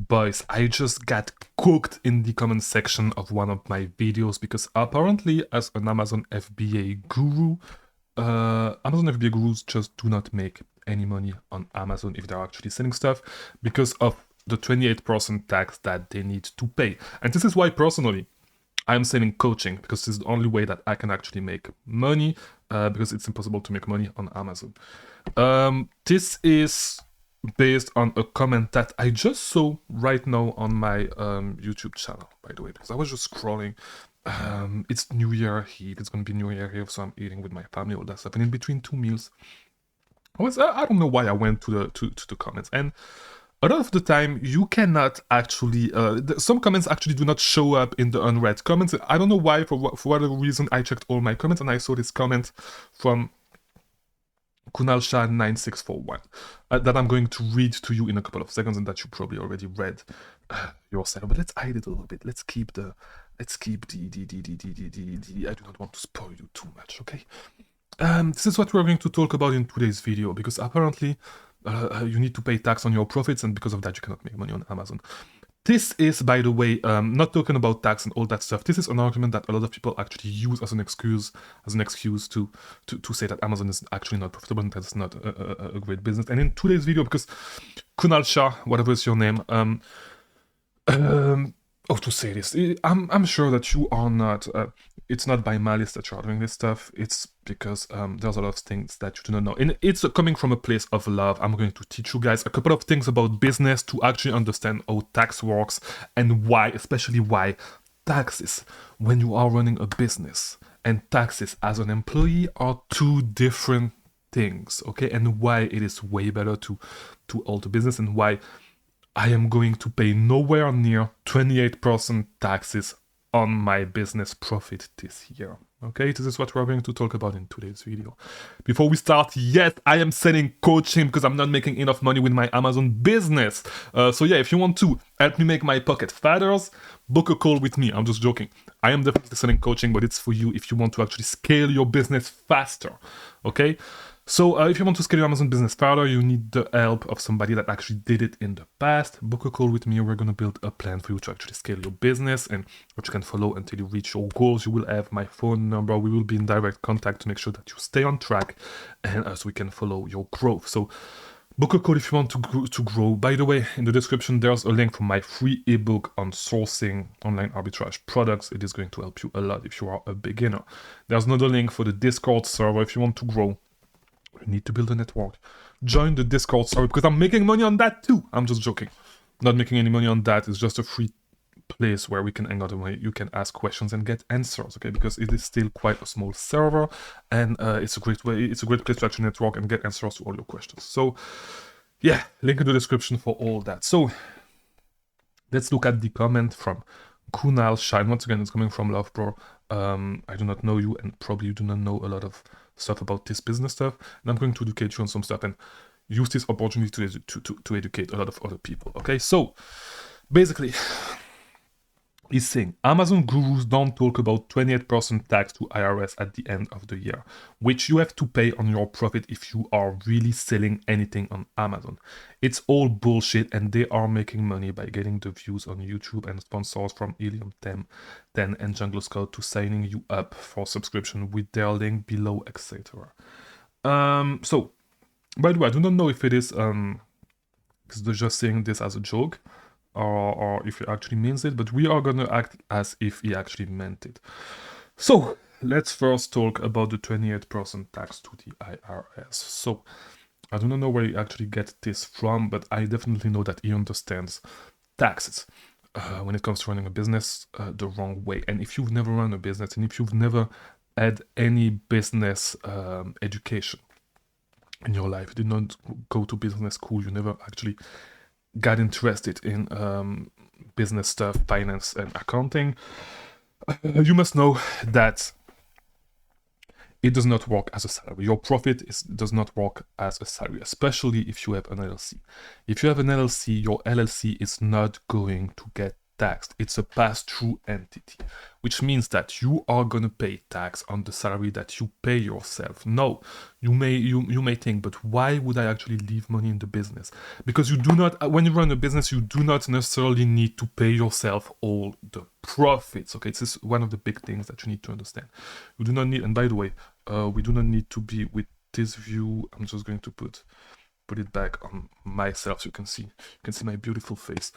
Boys, I just got cooked in the comment section of one of my videos because apparently, as an Amazon FBA guru, Amazon FBA gurus just do not make any money on Amazon if they're actually selling stuff because of the 28% tax that they need to pay. And this is why, personally, I'm selling coaching, because this is the only way that I can actually make money, because it's impossible to make money on Amazon. This is based on a comment that I just saw right now on my YouTube channel, by the way, because I was just scrolling. It's New Year Eve, it's gonna be New Year Eve, so I'm eating with my family, all that stuff, and in between two meals, I don't know why I went to the comments, and a lot of the time you cannot actually some comments actually do not show up in the unread comments. I don't know why. For whatever reason, I checked all my comments and I saw this comment from Kunal Shah 9641 that I'm going to read to you in a couple of seconds, and that you probably already read yourself. But let's hide it a little bit. Let's keep the I do not want to spoil you too much, okay? This is what we're going to talk about in today's video, because apparently you need to pay tax on your profits, and because of that you cannot make money on Amazon. This is, by the way, not talking about tax and all that stuff. This is an argument that a lot of people actually use as an excuse to say that Amazon is actually not profitable and that's not a great business. And in today's video, because Kunal Shah, whatever is your name, how to say this? I'm sure that you are not. It's not by malice that you're doing this stuff. It's because there's a lot of things that you do not know, and it's coming from a place of love. I'm going to teach you guys a couple of things about business to actually understand how tax works and why, especially why taxes when you are running a business and taxes as an employee are two different things. Okay, and why it is way better to alter business, and why I am going to pay nowhere near 28% taxes on my business profit this year. Okay, this is what we're going to talk about in today's video. Before we start, yes, I am selling coaching because I'm not making enough money with my Amazon business. So yeah, if you want to help me make my pocket fatter, book a call with me. I'm just joking. I am definitely selling coaching, but it's for you if you want to actually scale your business faster. Okay? So if you want to scale your Amazon business further, you need the help of somebody that actually did it in the past. Book a call with me. We're going to build a plan for you to actually scale your business and what you can follow until you reach your goals. You will have my phone number. We will be in direct contact to make sure that you stay on track, and so we can follow your growth. So book a call if you want to grow. By the way, in the description, there's a link for my free ebook on sourcing online arbitrage products. It is going to help you a lot if you are a beginner. There's another link for the Discord server if you want to grow. You need to build a network. Join the Discord server because I'm making money on that too. I'm just joking. Not making any money on that. It's just a free place where we can hang out and where you can ask questions and get answers. Okay, because it is still quite a small server, and it's a great way. It's a great place to actually network and get answers to all your questions. So, yeah, link in the description for all that. So, let's look at the comment from Kunal Shine. Once again, it's coming from Love Bro. I do not know you, and probably you do not know a lot of stuff about this business stuff, and I'm going to educate you on some stuff and use this opportunity to educate a lot of other people. Okay, so basically he's saying Amazon gurus don't talk about 28% tax to IRS at the end of the year, which you have to pay on your profit if you are really selling anything on Amazon. It's all bullshit, and they are making money by getting the views on YouTube and sponsors from Helium 10 and Jungle Scout to signing you up for subscription with their link below, etc. So, by the way, I do not know if it is because they're just saying this as a joke, or if he actually means it, but we are gonna act as if he actually meant it. So let's first talk about the 28% tax to the IRS. So I do not know where he actually gets this from, but I definitely know that he understands taxes when it comes to running a business the wrong way. And if you've never run a business, and if you've never had any business education in your life, you did not go to business school, you never actually got interested in business stuff, finance and accounting, you must know that it does not work as a salary. Your profit does not work as a salary, especially if you have an LLC. If you have an LLC, your LLC is not going to get taxed. It's a pass-through entity, which means that you are going to pay tax on the salary that you pay yourself. No, you may think, but why would I actually leave money in the business? Because you do not, when you run a business, you do not necessarily need to pay yourself all the profits. Okay, this is one of the big things that you need to understand. You do not need, and by the way, we do not need to be with this view. I'm just going to put it back on myself so you can see my beautiful face.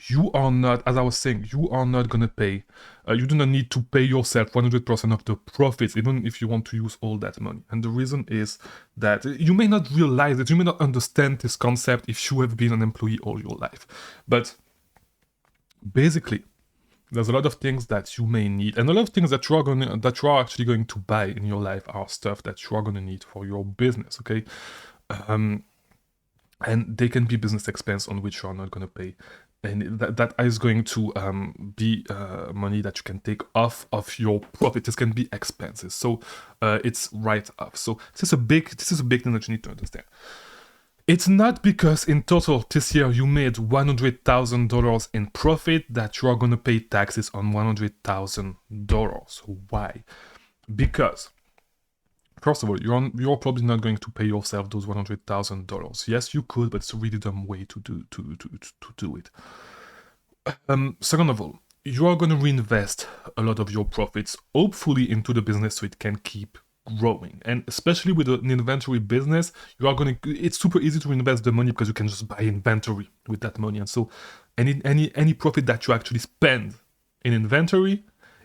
You are not, as I was saying, you are not gonna pay, you do not need to pay yourself 100% of the profits, even if you want to use all that money. And the reason is that you may not realize it, you may not understand this concept if you have been an employee all your life. But basically, there's a lot of things that you may need, and a lot of things that you are actually going to buy in your life are stuff that you are going to need for your business, okay? And they can be business expense on which you are not going to pay, and that is going to be money that you can take off of your profit. This can be expenses, so it's right off. So this is a big thing that you need to understand. It's not because in total this year you made $100,000 in profit that you are going to pay taxes on $100,000. Why? Because, first of all, you're probably not going to pay yourself those $100,000. Yes, you could, but it's a really dumb way to do it. Second of all, you are going to reinvest a lot of your profits, hopefully, into the business so it can keep growing. And especially with an inventory business, it's super easy to invest the money because you can just buy inventory with that money. And so any profit that you actually spend in inventory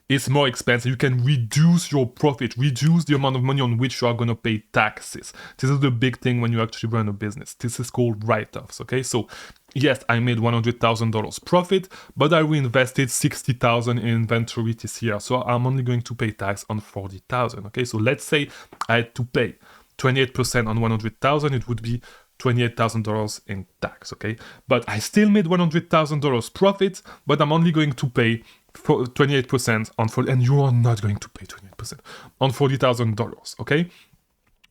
is more expensive. You can reduce your profit, reduce the amount of money on which you are going to pay taxes. This is the big thing when you actually run a business. This is called write-offs, okay? So yes, I made $100,000 profit, but I reinvested $60,000 in inventory this year. So I'm only going to pay tax on $40,000, okay? So let's say I had to pay 28% on $100,000, it would be $28,000 in tax, okay? But I still made $100,000 profit, but I'm only going to pay for 28% on and you are not going to pay 28% on $40,000, okay?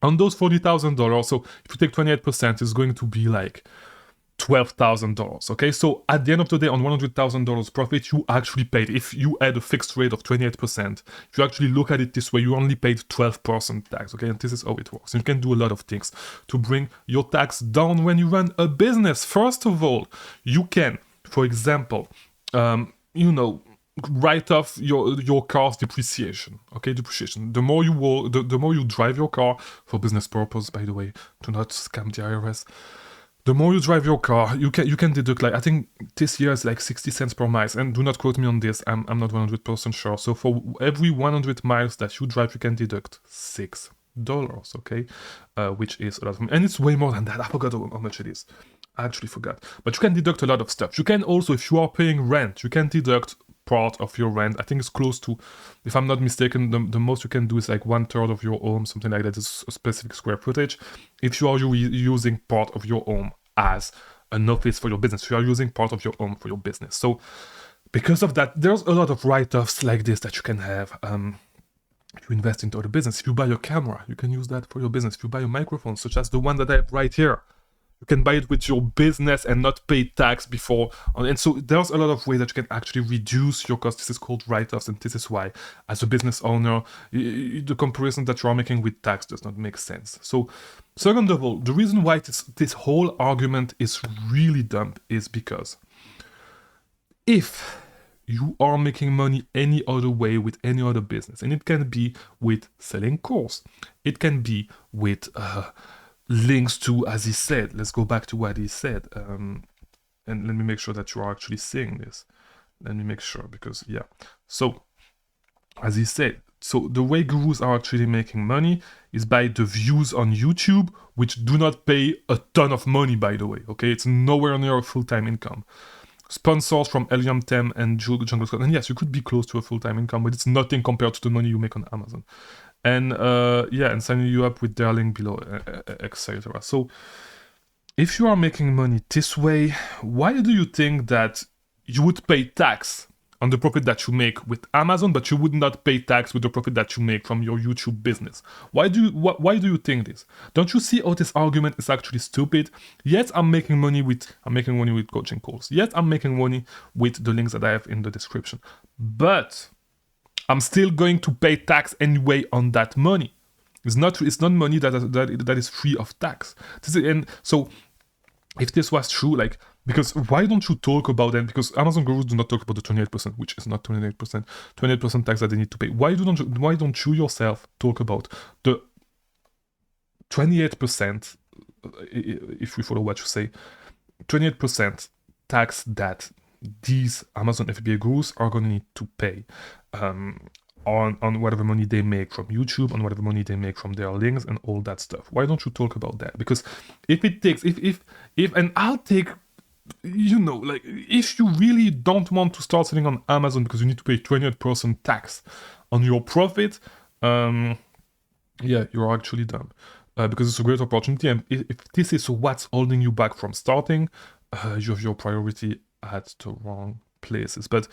On those $40,000, so if you take 28%, it's going to be like $12,000, okay? So at the end of the day, on $100,000 profit, you actually paid, if you had a fixed rate of 28%, if you actually look at it this way, you only paid 12% tax, okay? And this is how it works. And you can do a lot of things to bring your tax down when you run a business. First of all, you can, for example, write off your car's depreciation, okay? Depreciation. The more you drive your car, for business purpose, by the way, do not scam the IRS. The more you drive your car, you can deduct, like, I think this year is like 60 cents per mile, and do not quote me on this, I'm not 100% sure. So for every 100 miles that you drive, you can deduct $6, okay? Which is a lot of money. And it's way more than that. I forgot how much it is. I actually forgot. But you can deduct a lot of stuff. You can also, if you are paying rent, you can deduct part of your rent. I think it's close to, if I'm not mistaken, the most you can do is like 1/3 of your home, something like that. Is a specific square footage. If you are using part of your home as an office for your business, you are using part of your home for your business. So because of that, there's a lot of write-offs like this that you can have. If you invest into the business, if you buy a camera, you can use that for your business. If you buy a microphone, such as the one that I have right here, you can buy it with your business and not pay tax before. And so there's a lot of ways that you can actually reduce your costs. This is called write-offs, and this is why, as a business owner, the comparison that you are making with tax does not make sense. So, second of all, the reason why this whole argument is really dumb is because if you are making money any other way with any other business, and it can be with selling course, it can be with links to, as he said, let's go back to what he said, and let me make sure that you are actually seeing this. Let me make sure, because yeah. So, as he said, so the way gurus are actually making money is by the views on YouTube, which do not pay a ton of money, by the way, okay? It's nowhere near a full-time income. Sponsors from Helium 10 and Jungle Scott, and yes, you could be close to a full-time income, but it's nothing compared to the money you make on Amazon. And and signing you up with their link below, etc. So if you are making money this way, why do you think that you would pay tax on the profit that you make with Amazon, but you would not pay tax with the profit that you make from your YouTube business. Why do you think this? Don't you see how this argument is actually stupid? Yes, I'm making money with coaching calls. Yes, I'm making money with the links that I have in the description. But I'm still going to pay tax anyway on that money. It's not money that is free of tax. And so if this was true, like, because why don't you talk about it? Because Amazon gurus do not talk about the 28%, which is not 28%, 28% tax that they need to pay. Why don't you yourself talk about the 28%, if we follow what you say, 28% tax that these Amazon FBA gurus are going to need to pay on whatever money they make from YouTube, on whatever money they make from their links and all that stuff. Why don't you talk about that? Because if and I'll take, like, if you really don't want to start selling on Amazon because you need to pay 28% tax on your profit, you're actually dumb. Because it's a great opportunity, and if this is what's holding you back from starting, you have your priority at the wrong places. But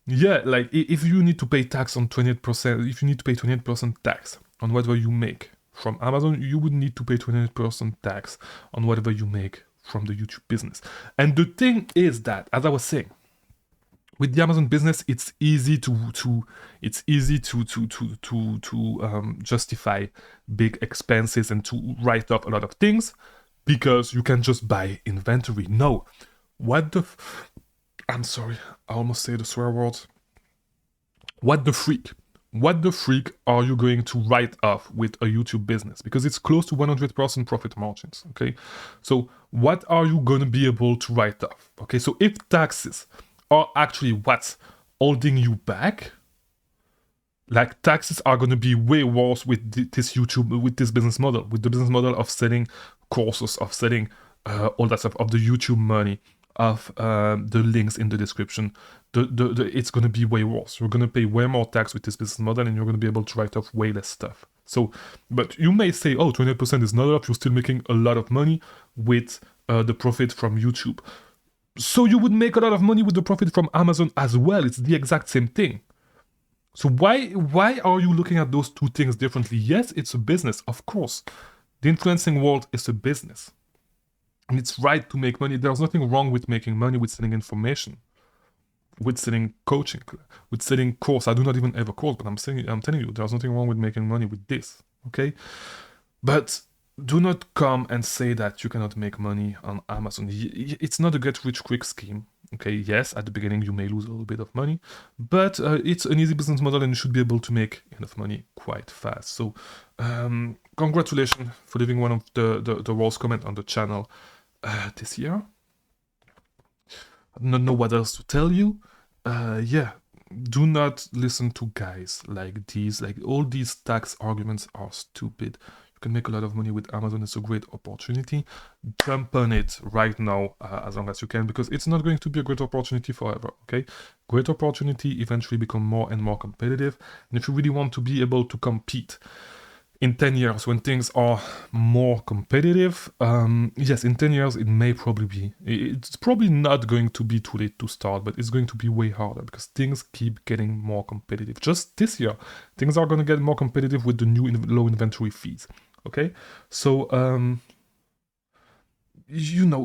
yeah, like, if you need to pay tax on 28%, if you need to pay 28% tax on whatever you make from Amazon, you would need to pay 28% tax on whatever you make from the YouTube business. And the thing is that, as I was saying, with the Amazon business, it's easy to justify big expenses and to write off a lot of things because you can just buy inventory. No, I'm sorry, I almost say the swear word. What the freak are you going to write off with a YouTube business? Because it's close to 100% profit margins, okay? So what are you going to be able to write off? Okay, so if taxes are actually what's holding you back, like, taxes are going to be way worse with this business model, with the business model of selling courses, of selling all that stuff, of the YouTube money, of the links in the description. It's going to be way worse. You're going to pay way more tax with this business model, and you're going to be able to write off way less stuff. So, but you may say, oh, 28% is not enough. You're still making a lot of money with the profit from YouTube. So you would make a lot of money with the profit from Amazon as well. It's the exact same thing. So why are you looking at those two things differently? Yes, it's a business, of course. The influencing world is a business. And it's right to make money. There's nothing wrong with making money with selling information, with selling coaching, with selling course. I do not even have a course, but I'm telling you, there's nothing wrong with making money with this, okay? But do not come and say that you cannot make money on Amazon. It's not a get-rich-quick scheme, okay? Yes, at the beginning you may lose a little bit of money, but it's an easy business model, and you should be able to make enough money quite fast. So congratulations for leaving one of the worst comment on the channel this year. I do not know what else to tell you. Do not listen to guys like these. Like, all these tax arguments are stupid. You can make a lot of money with Amazon. It's a great opportunity. Jump on it right now as long as you can, because it's not going to be a great opportunity forever, okay? Great opportunity eventually become more and more competitive. And if you really want to be able to compete in 10 years, when things are more competitive, yes, in 10 years, it's probably not going to be too late to start, but it's going to be way harder because things keep getting more competitive. Just this year, things are going to get more competitive with the new low inventory fees, okay? So,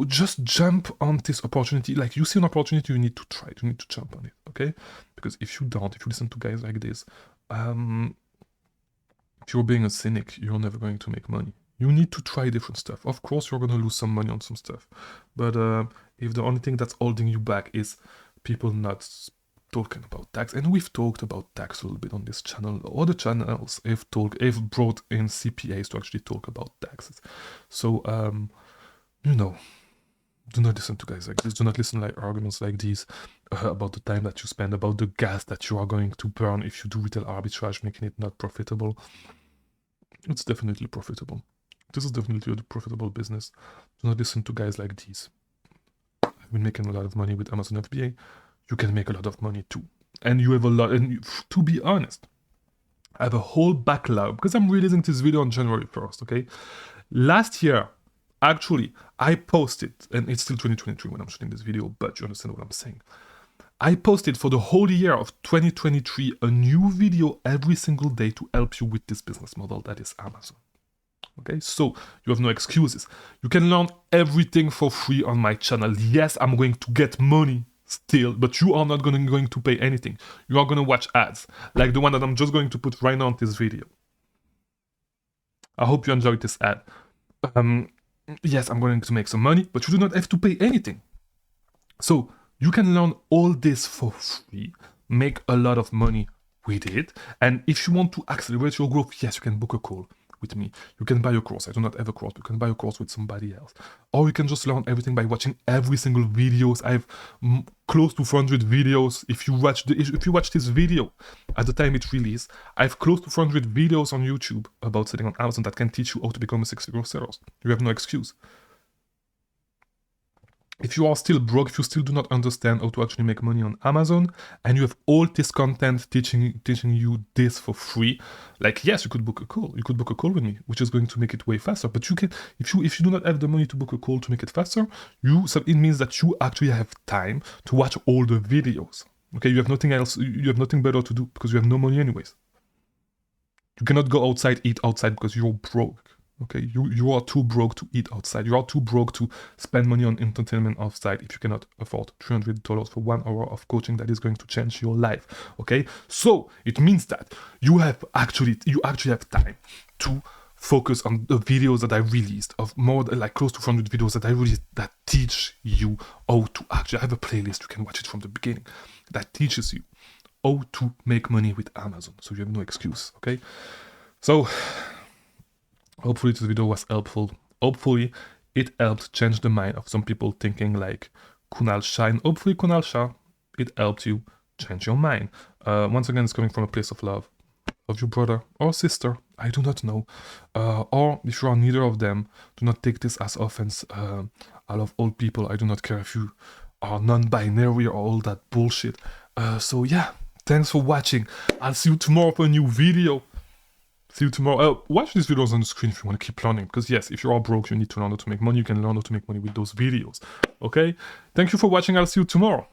just jump on this opportunity. Like, you see an opportunity, you need to try it, you need to jump on it, okay? Because if you listen to guys like this, if you're being a cynic, you're never going to make money. You need to try different stuff. Of course, you're going to lose some money on some stuff. But if the only thing that's holding you back is people not talking about tax, and we've talked about tax a little bit on this channel, other channels have brought in CPAs to actually talk about taxes. So, do not listen to guys like this. Do not listen to arguments like these about the time that you spend, about the gas that you are going to burn if you do retail arbitrage, making it not profitable. It's definitely profitable. This is definitely a profitable business. Do not listen to guys like these. I've been making a lot of money with Amazon FBA. You can make a lot of money too. And you have a lot, and to be honest, I have a whole backlog because I'm releasing this video on January 1st, okay? Last year, actually, I posted, and it's still 2023 when I'm shooting this video, but you understand what I'm saying. I posted for the whole year of 2023 a new video every single day to help you with this business model that is Amazon. Okay, so you have no excuses. You can learn everything for free on my channel. Yes, I'm going to get money still, but you are not going to pay anything. You are going to watch ads, like the one that I'm just going to put right now on this video. I hope you enjoyed this ad. Yes, I'm going to make some money, but you do not have to pay anything. So you can learn all this for free, make a lot of money with it, and if you want to accelerate your growth, yes, you can book a call with me. You can buy a course. I do not have a course. You can buy a course with somebody else. Or you can just learn everything by watching every single videos. I have close to 400 videos. If you watch this video at the time it released, I have close to 400 videos on YouTube about selling on Amazon that can teach you how to become a six-figure seller. You have no excuse. If you are still broke, if you still do not understand how to actually make money on Amazon, and you have all this content teaching you this for free, like, yes, you could book a call. You could book a call with me, which is going to make it way faster. But you can, if you do not have the money to book a call to make it faster, it means that you actually have time to watch all the videos. Okay, you have nothing else. You have nothing better to do because you have no money anyways. You cannot go outside, eat outside because you're broke. Okay, you are too broke to eat outside. You are too broke to spend money on entertainment outside if you cannot afford $300 for 1 hour of coaching that is going to change your life. Okay, so it means that you actually have time to focus on the videos that I released, of more than like close to 400 videos that I released that teach you how to actually. I have a playlist, you can watch it from the beginning, that teaches you how to make money with Amazon. So you have no excuse. Okay, so hopefully this video was helpful. Hopefully it helped change the mind of some people thinking like Kunal Shah. And hopefully Kunal Shah, it helped you change your mind. Once again, it's coming from a place of love of your brother or sister. I do not know. Or if you are neither of them, do not take this as offense. I love all people. I do not care if you are non-binary or all that bullshit. So yeah, thanks for watching. I'll see you tomorrow for a new video. See you tomorrow. Watch these videos on the screen if you want to keep learning. Because yes, if you are broke, you need to learn how to make money. You can learn how to make money with those videos. Okay? Thank you for watching. I'll see you tomorrow.